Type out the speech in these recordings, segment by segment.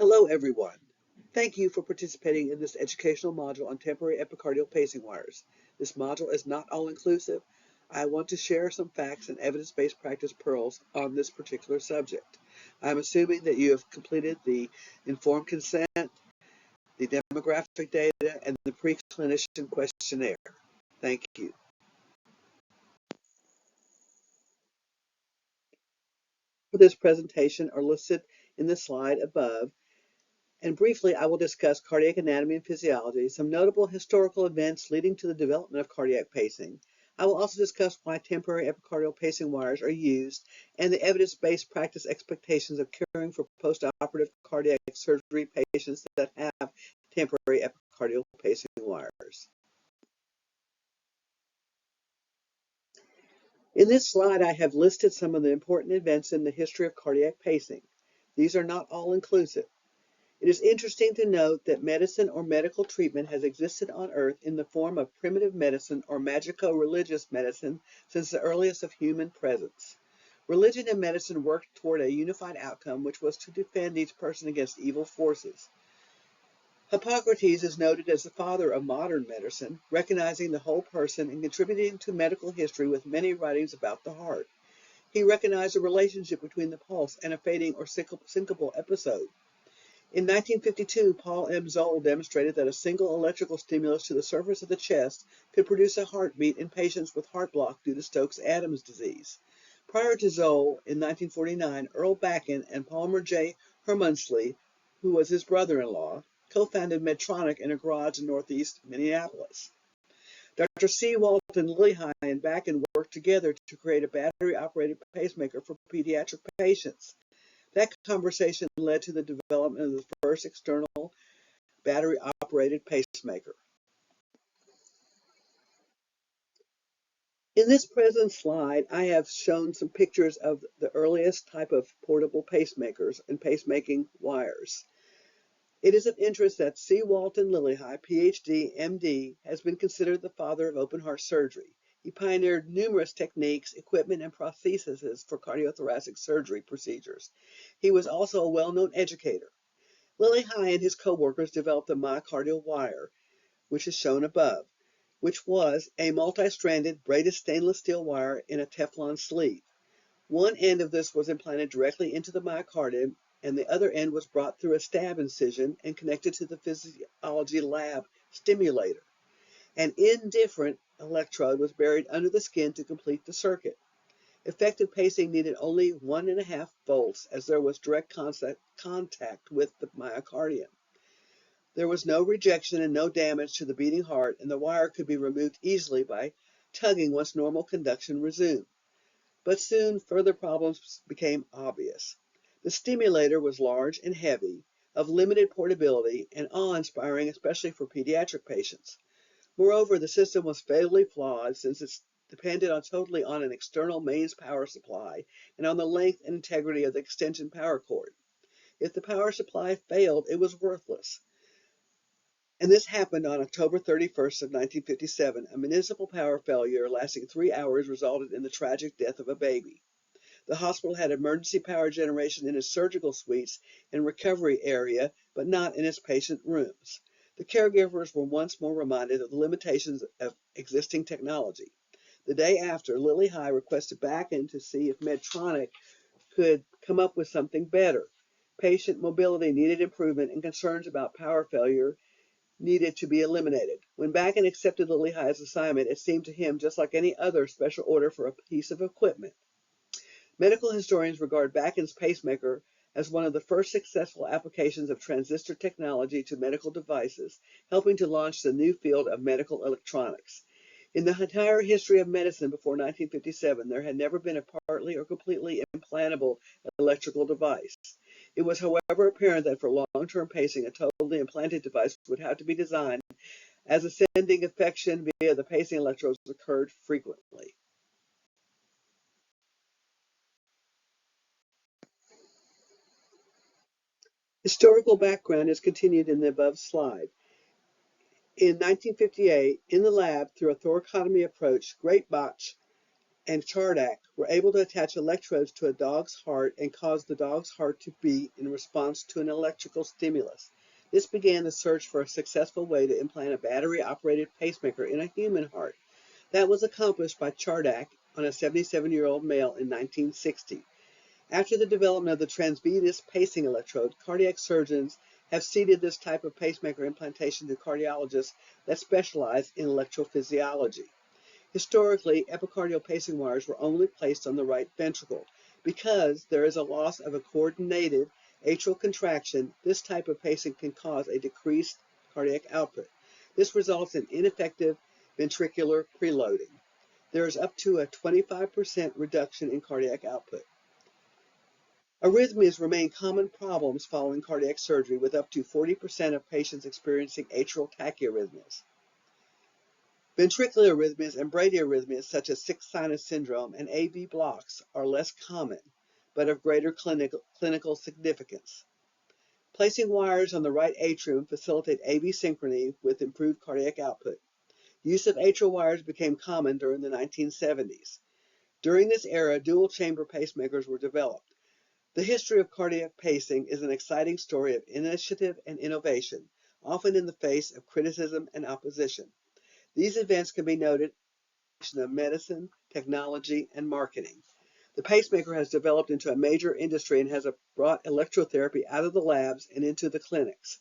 Hello everyone. Thank you for participating in this educational module on temporary epicardial pacing wires. This module is not all-inclusive. I want to share some facts and evidence-based practice pearls on this particular subject. I'm assuming that you have completed the informed consent, the demographic data, and the pre-clinician questionnaire. Thank you. For this presentation are listed in the slide above. And briefly, I will discuss cardiac anatomy and physiology, some notable historical events leading to the development of cardiac pacing. I will also discuss why temporary epicardial pacing wires are used and the evidence-based practice expectations of caring for postoperative cardiac surgery patients that have temporary epicardial pacing wires. In this slide, I have listed some of the important events in the history of cardiac pacing. These are not all inclusive. It is interesting to note that medicine or medical treatment has existed on Earth in the form of primitive medicine or magico-religious medicine since the earliest of human presence. Religion and medicine worked toward a unified outcome, which was to defend each person against evil forces. Hippocrates is noted as the father of modern medicine, recognizing the whole person and contributing to medical history with many writings about the heart. He recognized a relationship between the pulse and a fading or syncopal episode. In 1952, Paul M. Zoll demonstrated that a single electrical stimulus to the surface of the chest could produce a heartbeat in patients with heart block due to Stokes-Adams disease. Prior to Zoll, in 1949, Earl Bakken and Palmer J. Hermunsley, who was his brother-in-law, co-founded Medtronic in a garage in northeast Minneapolis. Dr. C. Walton, Lillihei, and Bakken worked together to create a battery-operated pacemaker for pediatric patients. That conversation led to the development of the first external battery-operated pacemaker. In this present slide, I have shown some pictures of the earliest type of portable pacemakers and pacemaking wires. It is of interest that C. Walton Lillihei, PhD, MD, has been considered the father of open heart surgery. He pioneered numerous techniques, equipment, and prostheses for cardiothoracic surgery procedures. He was also a well-known educator. Lillihei and his co-workers developed the myocardial wire, which is shown above, which was a multi-stranded braided stainless steel wire in a Teflon sleeve. One end of this was implanted directly into the myocardium, and the other end was brought through a stab incision and connected to the physiology lab stimulator. An indifferent electrode was buried under the skin to complete the circuit. Effective pacing needed only 1.5 volts as there was direct contact with the myocardium. There was no rejection and no damage to the beating heart, and the wire could be removed easily by tugging once normal conduction resumed. But soon further problems became obvious. The stimulator was large and heavy, of limited portability, and awe-inspiring especially for pediatric patients. Moreover, the system was fatally flawed since it depended totally on an external mains power supply and on the length and integrity of the extension power cord. If the power supply failed, it was worthless. And this happened on October 31st of 1957. A municipal power failure lasting 3 hours resulted in the tragic death of a baby. The hospital had emergency power generation in its surgical suites and recovery area, but not in its patient rooms. The caregivers were once more reminded of the limitations of existing technology. The day after, Lillihei requested Bakken to see if Medtronic could come up with something better. Patient mobility needed improvement and concerns about power failure needed to be eliminated. When Bakken accepted Lillihei's assignment, it seemed to him just like any other special order for a piece of equipment. Medical historians regard Bakken's pacemaker as one of the first successful applications of transistor technology to medical devices, helping to launch the new field of medical electronics. In the entire history of medicine before 1957, there had never been a partly or completely implantable electrical device. It was, however, apparent that for long-term pacing, a totally implanted device would have to be designed, as ascending affection via the pacing electrodes occurred frequently. Historical background is continued in the above slide. In 1958, in the lab, through a thoracotomy approach, Great Bach and Chardak were able to attach electrodes to a dog's heart and cause the dog's heart to beat in response to an electrical stimulus. This began the search for a successful way to implant a battery-operated pacemaker in a human heart. That was accomplished by Chardak on a 77-year-old male in 1960. After the development of the transvenous pacing electrode, cardiac surgeons have ceded this type of pacemaker implantation to cardiologists that specialize in electrophysiology. Historically, epicardial pacing wires were only placed on the right ventricle. Because there is a loss of a coordinated atrial contraction, this type of pacing can cause a decreased cardiac output. This results in ineffective ventricular preloading. There is up to a 25% reduction in cardiac output. Arrhythmias remain common problems following cardiac surgery, with up to 40% of patients experiencing atrial tachyarrhythmias. Ventricular arrhythmias and bradyarrhythmias, such as sixth sinus syndrome and AV blocks, are less common, but of greater clinical significance. Placing wires on the right atrium facilitate AV synchrony with improved cardiac output. Use of atrial wires became common during the 1970s. During this era, dual-chamber pacemakers were developed. The history of cardiac pacing is an exciting story of initiative and innovation, often in the face of criticism and opposition. These events can be noted in the medicine, technology, and marketing. The pacemaker has developed into a major industry and has brought electrotherapy out of the labs and into the clinics.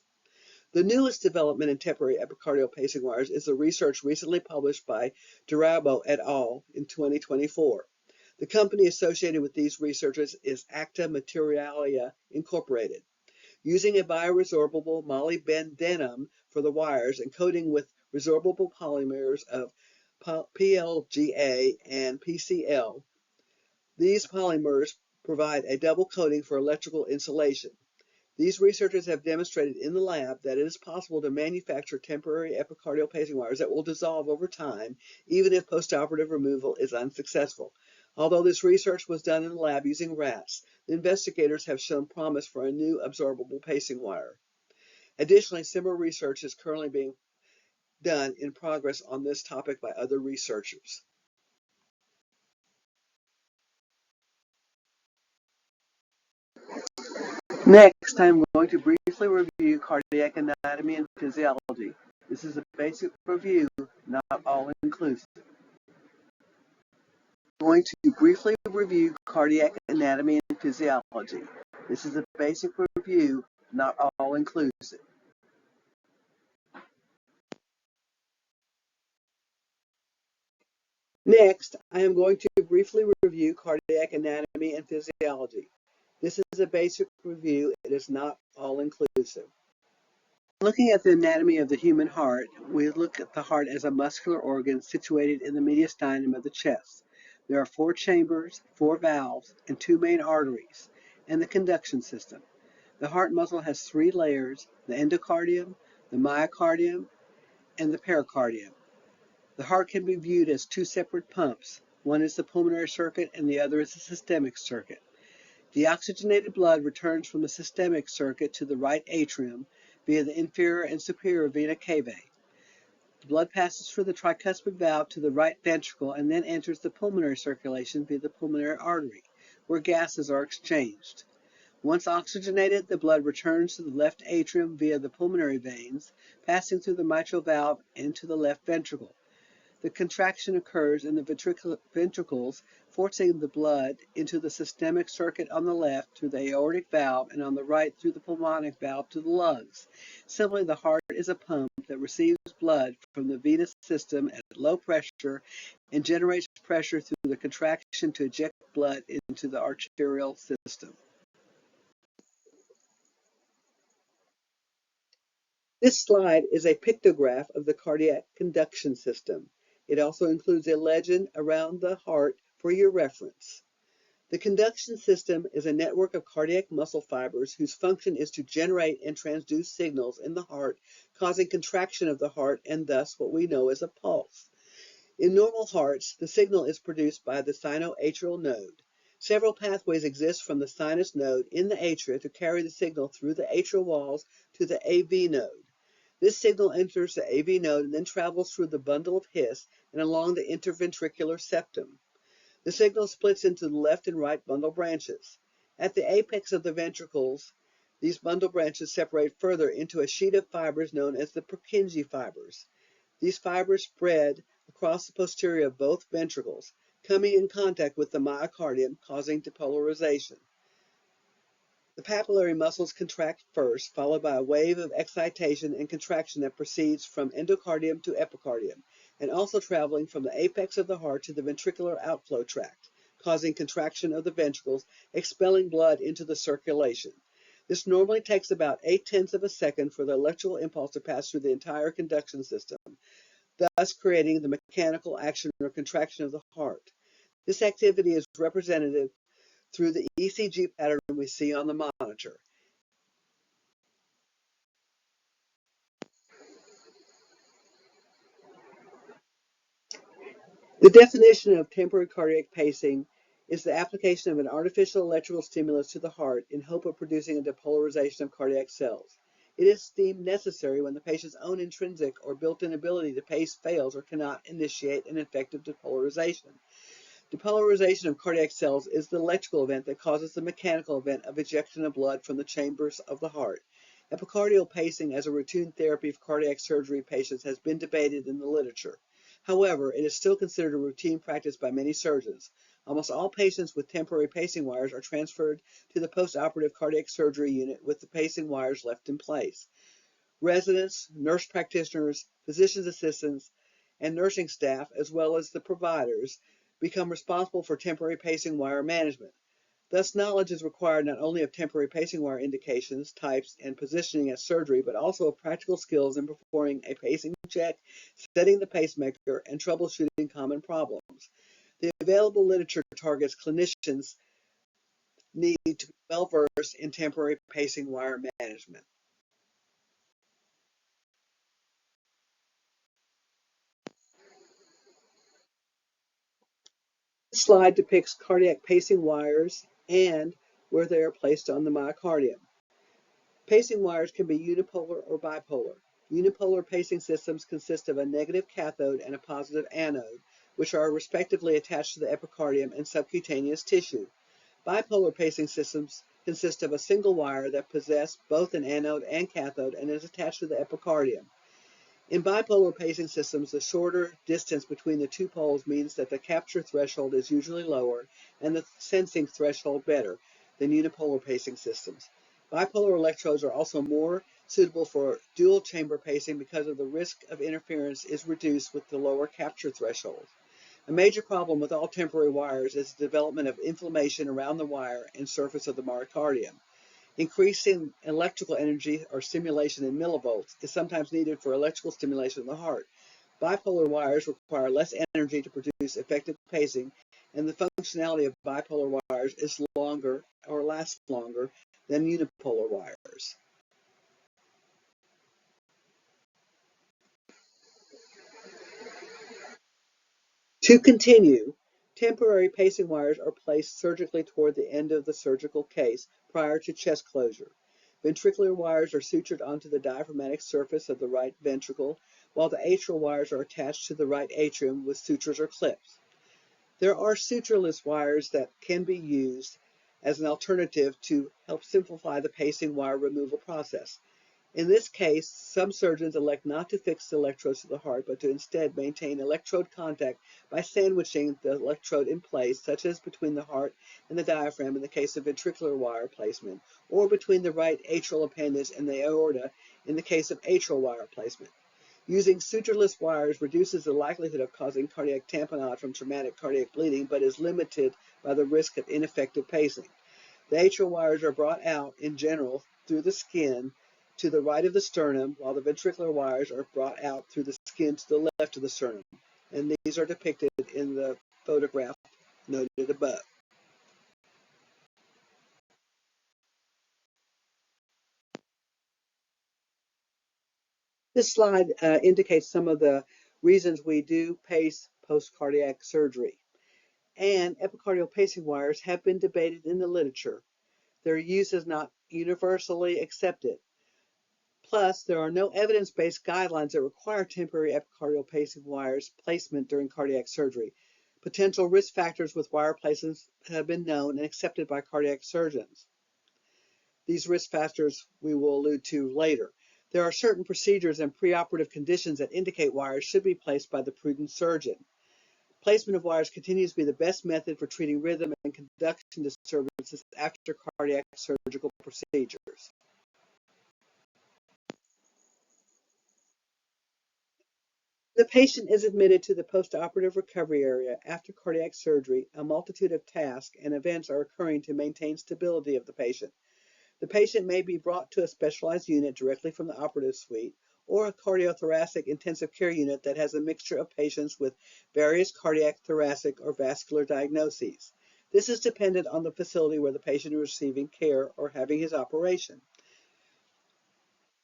The newest development in temporary epicardial pacing wires is the research recently published by Durabo et al. In 2024. The company associated with these researchers is Acta Materialia Incorporated. Using a bioresorbable molybdenum for the wires and coating with resorbable polymers of PLGA and PCl, these polymers provide a double coating for electrical insulation. These researchers have demonstrated in the lab that it is possible to manufacture temporary epicardial pacing wires that will dissolve over time, even if postoperative removal is unsuccessful. Although this research was done in the lab using rats, the investigators have shown promise for a new absorbable pacing wire. Additionally, similar research is currently being done in progress on this topic by other researchers. Next, I'm going to briefly review cardiac anatomy and physiology. This is a basic review, not all-inclusive. I'm going to briefly review cardiac anatomy and physiology. This is a basic review, not all-inclusive. Next, I am going to briefly review cardiac anatomy and physiology. This is a basic review. It is not all-inclusive. Looking at the anatomy of the human heart, we look at the heart as a muscular organ situated in the mediastinum of the chest. There are 4 chambers, 4 valves, and 2 main arteries, and the conduction system. The heart muscle has 3 layers: the endocardium, the myocardium, and the pericardium. The heart can be viewed as 2 separate pumps. One is the pulmonary circuit and the other is the systemic circuit. The oxygenated blood returns from the systemic circuit to the right atrium via the inferior and superior vena cava. The blood passes through the tricuspid valve to the right ventricle and then enters the pulmonary circulation via the pulmonary artery, where gases are exchanged. Once oxygenated, the blood returns to the left atrium via the pulmonary veins, passing through the mitral valve into the left ventricle. The contraction occurs in the ventricles, forcing the blood into the systemic circuit on the left through the aortic valve and on the right through the pulmonic valve to the lungs. Simply, the heart is a pump that receives blood from the venous system at low pressure and generates pressure through the contraction to eject blood into the arterial system. This slide is a pictograph of the cardiac conduction system. It also includes a legend around the heart for your reference. The conduction system is a network of cardiac muscle fibers whose function is to generate and transduce signals in the heart, causing contraction of the heart and thus what we know as a pulse. In normal hearts, the signal is produced by the sinoatrial node. Several pathways exist from the sinus node in the atria to carry the signal through the atrial walls to the AV node. This signal enters the AV node and then travels through the bundle of His and along the interventricular septum. The signal splits into the left and right bundle branches. At the apex of the ventricles, these bundle branches separate further into a sheet of fibers known as the Purkinje fibers. These fibers spread across the posterior of both ventricles, coming in contact with the myocardium, causing depolarization. The papillary muscles contract first, followed by a wave of excitation and contraction that proceeds from endocardium to epicardium, and also traveling from the apex of the heart to the ventricular outflow tract, causing contraction of the ventricles, expelling blood into the circulation. This normally takes about 0.8 of a second for the electrical impulse to pass through the entire conduction system, thus creating the mechanical action or contraction of the heart. This activity is represented through the ECG pattern we see on the monitor. The definition of temporary cardiac pacing is the application of an artificial electrical stimulus to the heart in hope of producing a depolarization of cardiac cells. It is deemed necessary when the patient's own intrinsic or built-in ability to pace fails or cannot initiate an effective depolarization. Depolarization of cardiac cells is the electrical event that causes the mechanical event of ejection of blood from the chambers of the heart. Epicardial pacing as a routine therapy for cardiac surgery patients has been debated in the literature. However, it is still considered a routine practice by many surgeons. Almost all patients with temporary pacing wires are transferred to the postoperative cardiac surgery unit with the pacing wires left in place. Residents, nurse practitioners, physician's assistants, and nursing staff, as well as the providers, become responsible for temporary pacing wire management. Thus, knowledge is required not only of temporary pacing wire indications, types, and positioning at surgery, but also of practical skills in performing a pacing check, setting the pacemaker, and troubleshooting common problems. The available literature targets clinicians need to be well versed in temporary pacing wire management. This slide depicts cardiac pacing wires and where they are placed on the myocardium. Pacing wires can be unipolar or bipolar. Unipolar pacing systems consist of a negative cathode and a positive anode, which are respectively attached to the epicardium and subcutaneous tissue. Bipolar pacing systems consist of a single wire that possesses both an anode and cathode and is attached to the epicardium. In bipolar pacing systems, the shorter distance between the two poles means that the capture threshold is usually lower and the sensing threshold better than unipolar pacing systems. Bipolar electrodes are also more suitable for dual chamber pacing because of the risk of interference is reduced with the lower capture threshold. A major problem with all temporary wires is the development of inflammation around the wire and surface of the myocardium. Increasing electrical energy or stimulation in millivolts is sometimes needed for electrical stimulation of the heart. Bipolar wires require less energy to produce effective pacing, and the functionality of bipolar wires is longer or lasts longer than unipolar wires. To continue, temporary pacing wires are placed surgically toward the end of the surgical case prior to chest closure. Ventricular wires are sutured onto the diaphragmatic surface of the right ventricle, while the atrial wires are attached to the right atrium with sutures or clips. There are sutureless wires that can be used as an alternative to help simplify the pacing wire removal process. In this case, some surgeons elect not to fix the electrodes to the heart, but to instead maintain electrode contact by sandwiching the electrode in place, such as between the heart and the diaphragm in the case of ventricular wire placement, or between the right atrial appendage and the aorta in the case of atrial wire placement. Using sutureless wires reduces the likelihood of causing cardiac tamponade from traumatic cardiac bleeding, but is limited by the risk of ineffective pacing. The atrial wires are brought out, in general, through the skin to the right of the sternum, while the ventricular wires are brought out through the skin to the left of the sternum. And these are depicted in the photograph noted above. This slide indicates some of the reasons we do pace post-cardiac surgery. And epicardial pacing wires have been debated in the literature. Their use is not universally accepted. Plus, there are no evidence-based guidelines that require temporary epicardial pacing wires placement during cardiac surgery. Potential risk factors with wire placements have been known and accepted by cardiac surgeons. These risk factors we will allude to later. There are certain procedures and preoperative conditions that indicate wires should be placed by the prudent surgeon. Placement of wires continues to be the best method for treating rhythm and conduction disturbances after cardiac surgical procedures. The patient is admitted to the postoperative recovery area after cardiac surgery. A multitude of tasks and events are occurring to maintain stability of the patient. The patient may be brought to a specialized unit directly from the operative suite or a cardiothoracic intensive care unit that has a mixture of patients with various cardiac, thoracic, or vascular diagnoses. This is dependent on the facility where the patient is receiving care or having his operation.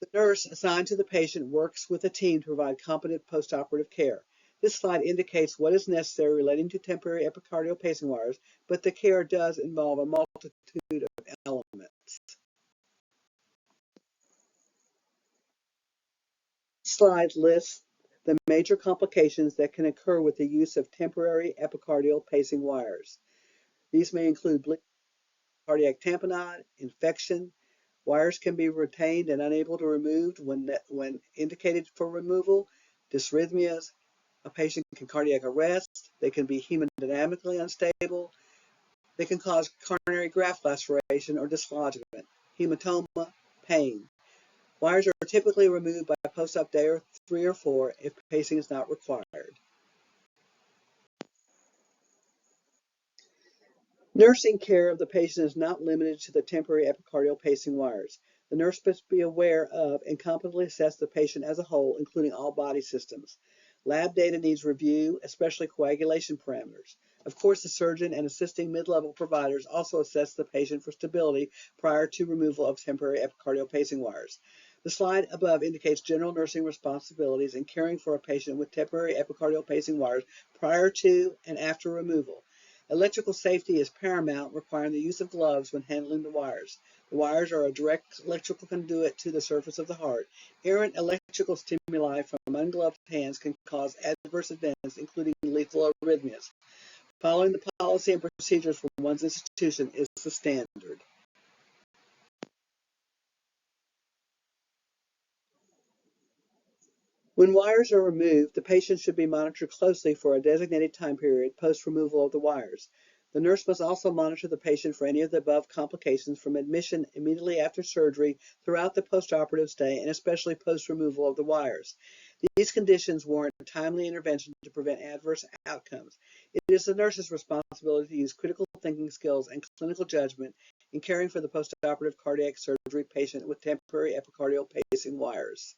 The nurse assigned to the patient works with a team to provide competent postoperative care. This slide indicates what is necessary relating to temporary epicardial pacing wires, but the care does involve a multitude of elements. This slide lists the major complications that can occur with the use of temporary epicardial pacing wires. These may include bleeding, cardiac tamponade, infection. Wires can be retained and unable to be removed when indicated for removal, dysrhythmias. A patient can cardiac arrest. They can be hemodynamically unstable. They can cause coronary graft laceration or dislodgement, hematoma, pain. Wires are typically removed by post-op day 3 or 4 if pacing is not required. Nursing care of the patient is not limited to the temporary epicardial pacing wires. The nurse must be aware of and competently assess the patient as a whole, including all body systems. Lab data needs review, especially coagulation parameters. Of course, the surgeon and assisting mid-level providers also assess the patient for stability prior to removal of temporary epicardial pacing wires. The slide above indicates general nursing responsibilities in caring for a patient with temporary epicardial pacing wires prior to and after removal. Electrical safety is paramount, requiring the use of gloves when handling the wires. The wires are a direct electrical conduit to the surface of the heart. Errant electrical stimuli from ungloved hands can cause adverse events, including lethal arrhythmias. Following the policy and procedures from one's institution is the standard. When wires are removed, the patient should be monitored closely for a designated time period post-removal of the wires. The nurse must also monitor the patient for any of the above complications from admission immediately after surgery throughout the postoperative stay and especially post-removal of the wires. These conditions warrant timely intervention to prevent adverse outcomes. It is the nurse's responsibility to use critical thinking skills and clinical judgment in caring for the postoperative cardiac surgery patient with temporary epicardial pacing wires.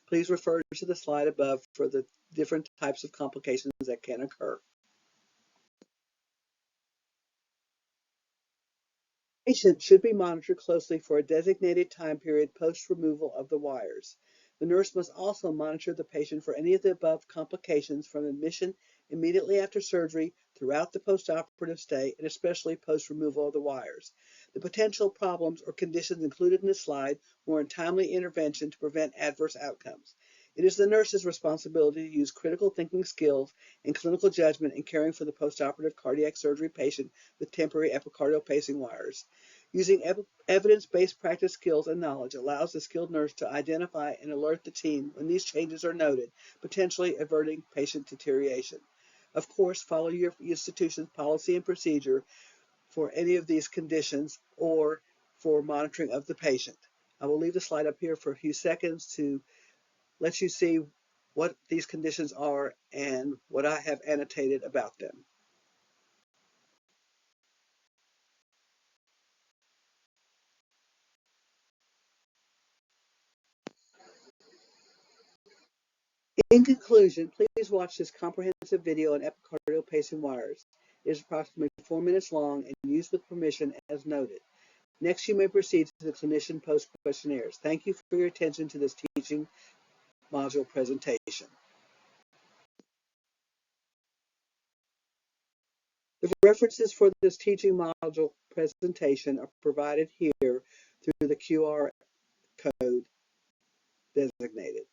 Please refer to the slide above for the different types of complications that can occur. Patient should be monitored closely for a designated time period post-removal of the wires. The nurse must also monitor the patient for any of the above complications from admission immediately after surgery throughout the postoperative stay and especially post-removal of the wires. The potential problems or conditions included in this slide warrant timely intervention to prevent adverse outcomes. It is the nurse's responsibility to use critical thinking skills and clinical judgment in caring for the postoperative cardiac surgery patient with temporary epicardial pacing wires. Using evidence-based practice skills and knowledge allows the skilled nurse to identify and alert the team when these changes are noted, potentially averting patient deterioration. Of course, follow your institution's policy and procedure for any of these conditions or for monitoring of the patient. I will leave the slide up here for a few seconds to let you see what these conditions are and what I have annotated about them. In conclusion, please watch this comprehensive video on epicardial pacing wires. It is approximately 4 minutes long and used with permission as noted. Next, you may proceed to the clinician post questionnaires. Thank you for your attention to this teaching module presentation. The references for this teaching module presentation are provided here through the QR code designated.